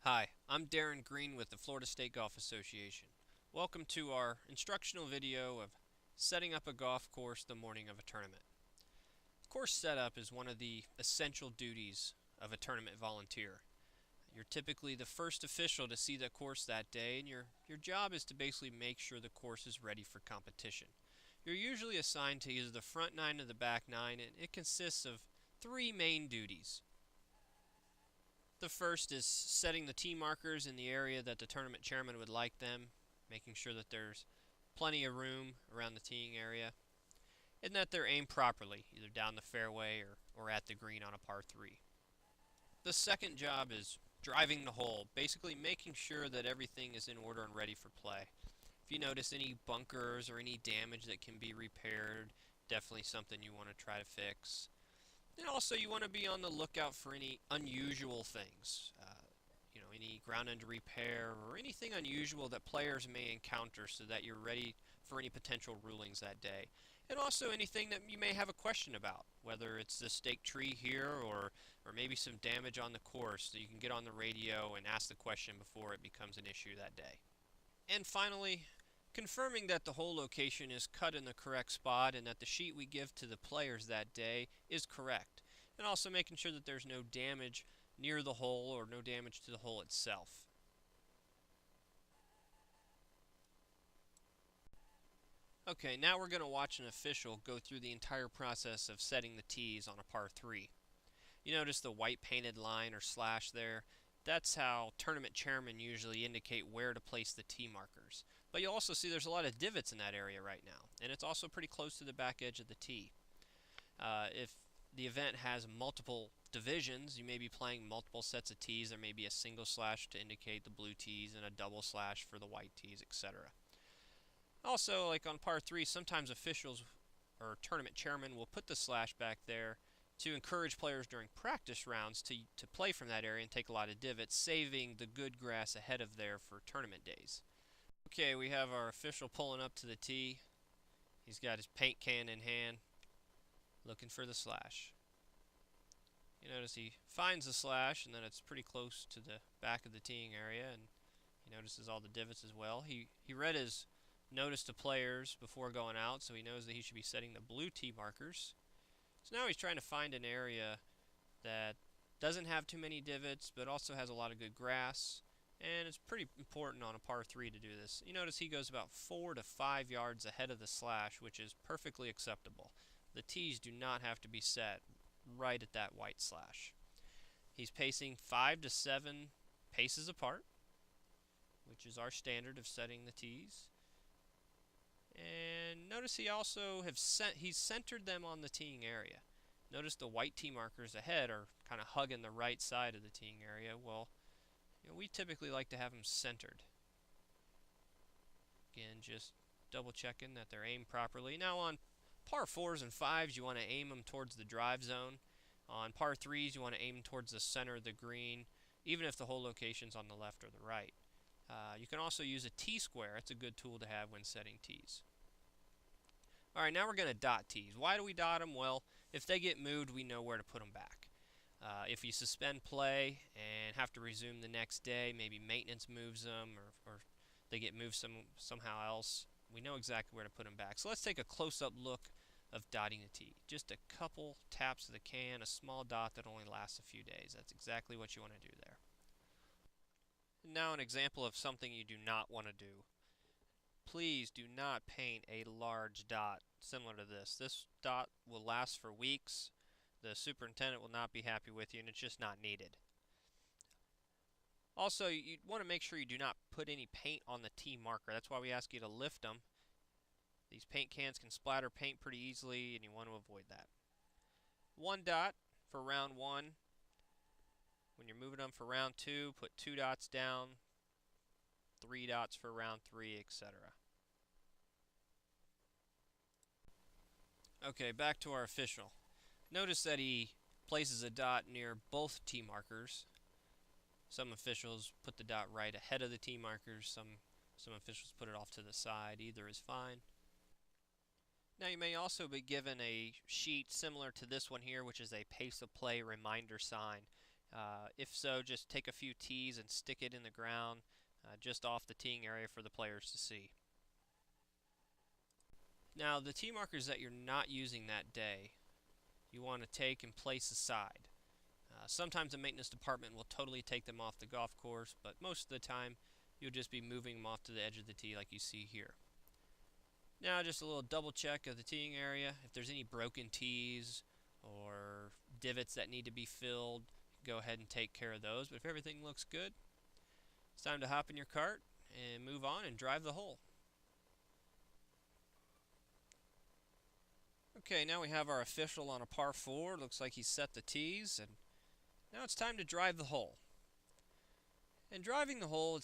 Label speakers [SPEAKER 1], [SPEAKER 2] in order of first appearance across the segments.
[SPEAKER 1] Hi, I'm Darren Green with the Florida State Golf Association. Welcome to our instructional video of setting up a golf course the morning of a tournament. Course setup is one of the essential duties of a tournament volunteer. You're typically the first official to see the course that day, and your job is to basically make sure the course is ready for competition. You're usually assigned to either the front nine or the back nine, and it consists of three main duties. The first is setting the tee markers in the area that the tournament chairman would like them, making sure that there's plenty of room around the teeing area, and that they're aimed properly, either down the fairway or at the green on a par 3. The second job is driving the hole, basically making sure that everything is in order and ready for play. If you notice any bunkers or any damage that can be repaired, definitely something you want to try to fix. And also you want to be on the lookout for any unusual things, any ground under repair or anything unusual that players may encounter so that you're ready for any potential rulings that day. And also anything that you may have a question about, whether it's the stake tree here or maybe some damage on the course, so you can get on the radio and ask the question before it becomes an issue that day. And finally, confirming that the hole location is cut in the correct spot and that the sheet we give to the players that day is correct. And also making sure that there's no damage near the hole or no damage to the hole itself. Okay, now we're going to watch an official go through the entire process of setting the tees on a par 3. You notice the white painted line or slash there? That's how tournament chairmen usually indicate where to place the tee markers. But you'll also see there's a lot of divots in that area right now, and it's also pretty close to the back edge of the tee. If the event has multiple divisions, you may be playing multiple sets of tees. There may be a single slash to indicate the blue tees and a double slash for the white tees, etc. Also, like on par 3, sometimes officials or tournament chairmen will put the slash back there to encourage players during practice rounds to play from that area and take a lot of divots, saving the good grass ahead of there for tournament days. Okay, we have our official pulling up to the tee. He's got his paint can in hand, looking for the slash. You notice he finds the slash, and then it's pretty close to the back of the teeing area, and he notices all the divots as well. He read his notice to players before going out, so he knows that he should be setting the blue tee markers. So now he's trying to find an area that doesn't have too many divots, but also has a lot of good grass, and it's pretty important on a par 3 to do this. You notice he goes about 4 to 5 yards ahead of the slash, which is perfectly acceptable. The tees do not have to be set right at that white slash. He's pacing 5 to 7 paces apart, which is our standard of setting the tees. And notice he also he's centered them on the teeing area. Notice the white tee markers ahead are kind of hugging the right side of the teeing area. Well, we typically like to have them centered. Again, just double checking that they're aimed properly. Now on par 4s and 5s, you want to aim them towards the drive zone. On par 3s, you want to aim towards the center of the green, even if the hole location's on the left or the right. You can also use a T-square. It's a good tool to have when setting tees. Alright, now we're going to dot tees. Why do we dot them? Well, if they get moved, we know where to put them back. If you suspend play and have to resume the next day, maybe maintenance moves them or they get moved somehow else, we know exactly where to put them back. So let's take a close-up look of dotting the tee. Just a couple taps of the can, a small dot that only lasts a few days. That's exactly what you want to do there. Now an example of something you do not want to do. Please do not paint a large dot similar to this. This dot will last for weeks. The superintendent will not be happy with you, and it's just not needed. Also, you want to make sure you do not put any paint on the tee marker. That's why we ask you to lift them. These paint cans can splatter paint pretty easily, and you want to avoid that. One dot for round 1. When you're moving them for round 2, put 2 dots down, 3 dots for round 3, etc. Okay, back to our official. Notice that he places a dot near both tee markers. Some officials put the dot right ahead of the tee markers. Some officials put it off to the side. Either is fine. Now you may also be given a sheet similar to this one here, which is a pace of play reminder sign. If so, just take a few tees and stick it in the ground just off the teeing area for the players to see. Now, the tee markers that you're not using that day, you want to take and place aside. Sometimes the maintenance department will totally take them off the golf course, but most of the time you'll just be moving them off to the edge of the tee like you see here. Now just a little double check of the teeing area. If there's any broken tees or divots that need to be filled, go ahead and take care of those. But if everything looks good, it's time to hop in your cart and move on and drive the hole. Okay, now we have our official on a par 4. Looks like he's set the tees, and now it's time to drive the hole. And driving the hole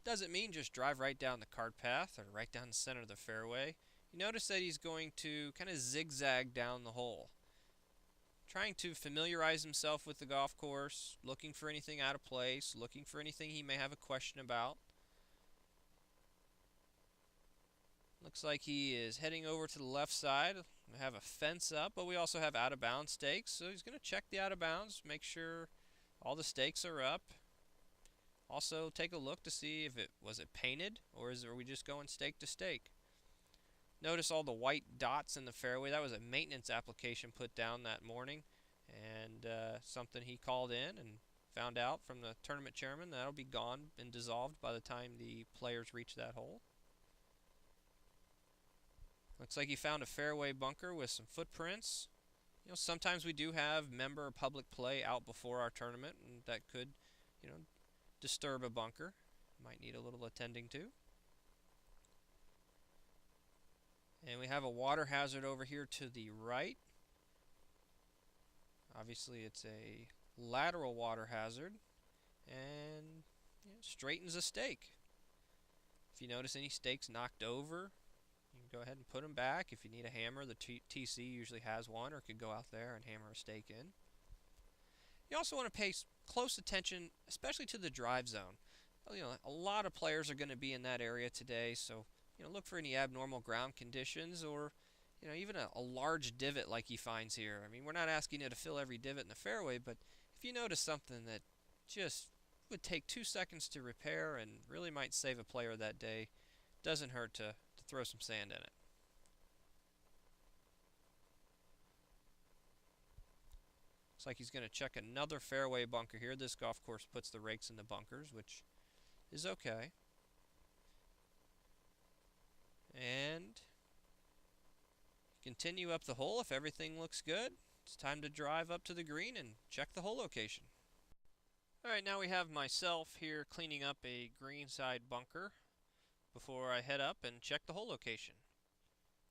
[SPEAKER 1] doesn't mean just drive right down the cart path or right down the center of the fairway. You notice that he's going to kind of zigzag down the hole, trying to familiarize himself with the golf course, looking for anything out of place, looking for anything he may have a question about. Looks like he is heading over to the left side. We have a fence up, but we also have out-of-bounds stakes, so he's going to check the out-of-bounds, make sure all the stakes are up. Also take a look to see if was it painted, or are we just going stake to stake. Notice all the white dots in the fairway. That was a maintenance application put down that morning, and something he called in and found out from the tournament chairman that'll be gone and dissolved by the time the players reach that hole. Looks like he found a fairway bunker with some footprints. You know, sometimes we do have member or public play out before our tournament, and that could, disturb a bunker. Might need a little attending to. And we have a water hazard over here to the right. Obviously it's a lateral water hazard, and straightens a stake. If you notice any stakes knocked over, you can go ahead and put them back. If you need a hammer, the TC usually has one, or could go out there and hammer a stake in. You also want to pay close attention, especially to the drive zone. A lot of players are going to be in that area today, so look for any abnormal ground conditions, or even a large divot like he finds here. I mean, we're not asking you to fill every divot in the fairway, but if you notice something that just would take 2 seconds to repair and really might save a player that day, doesn't hurt to throw some sand in it. Looks like he's going to check another fairway bunker here. This golf course puts the rakes in the bunkers, which is okay. And continue up the hole. If everything looks good, it's time to drive up to the green and check the hole location. Alright, now we have myself here cleaning up a greenside bunker before I head up and check the hole location.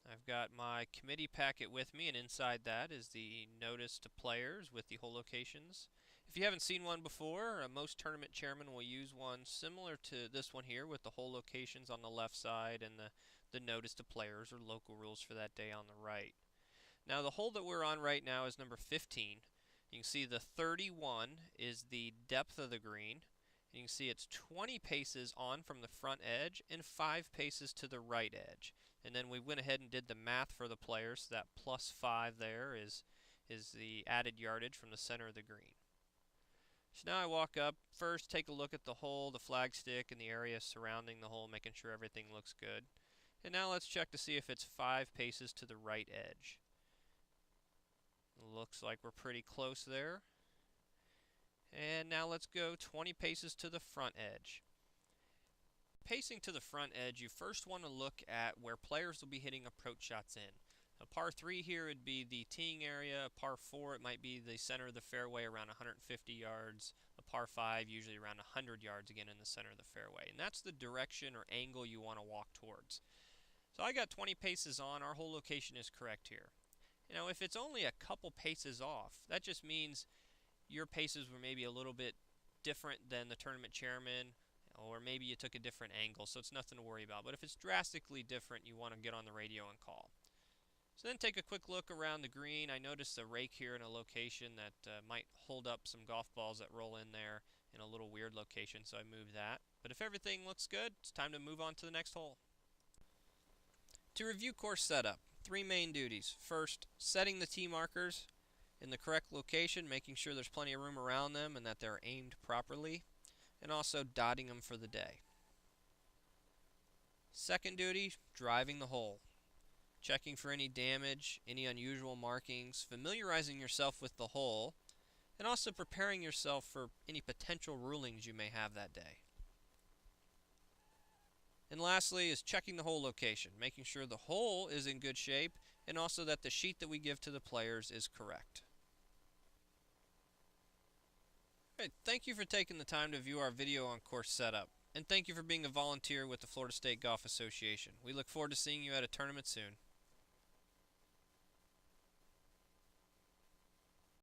[SPEAKER 1] I've got my committee packet with me, and inside that is the notice to players with the hole locations. If you haven't seen one before, most tournament chairmen will use one similar to this one here, with the hole locations on the left side and the notice to players or local rules for that day on the right. Now the hole that we're on right now is number 15. You can see the 31 is the depth of the green. And you can see it's 20 paces on from the front edge and 5 paces to the right edge. And then we went ahead and did the math for the players, so that +5 there is the added yardage from the center of the green. So now I walk up, first take a look at the hole, the flagstick, and the area surrounding the hole, making sure everything looks good. And now let's check to see if it's 5 paces to the right edge. Looks like we're pretty close there. And now let's go 20 paces to the front edge. Pacing to the front edge, you first want to look at where players will be hitting approach shots in. A par 3 here would be the teeing area. A par 4, it might be the center of the fairway around 150 yards. A par 5, usually around 100 yards, again in the center of the fairway. And that's the direction or angle you want to walk towards. So I got 20 paces on. Our hole location is correct here. If it's only a couple paces off, that just means your paces were maybe a little bit different than the tournament chairman, or maybe you took a different angle, so it's nothing to worry about. But if it's drastically different, you want to get on the radio and call. So then take a quick look around the green. I noticed a rake here in a location that might hold up some golf balls that roll in there in a little weird location, so I moved that. But if everything looks good, it's time to move on to the next hole. To review course setup, 3 main duties. First, setting the tee markers, in the correct location, making sure there's plenty of room around them and that they're aimed properly, and also dotting them for the day. Second duty, driving the hole. Checking for any damage, any unusual markings, familiarizing yourself with the hole, and also preparing yourself for any potential rulings you may have that day. And lastly is checking the hole location, making sure the hole is in good shape and also that the sheet that we give to the players is correct. All right, thank you for taking the time to view our video on course setup, and thank you for being a volunteer with the Florida State Golf Association. We look forward to seeing you at a tournament soon.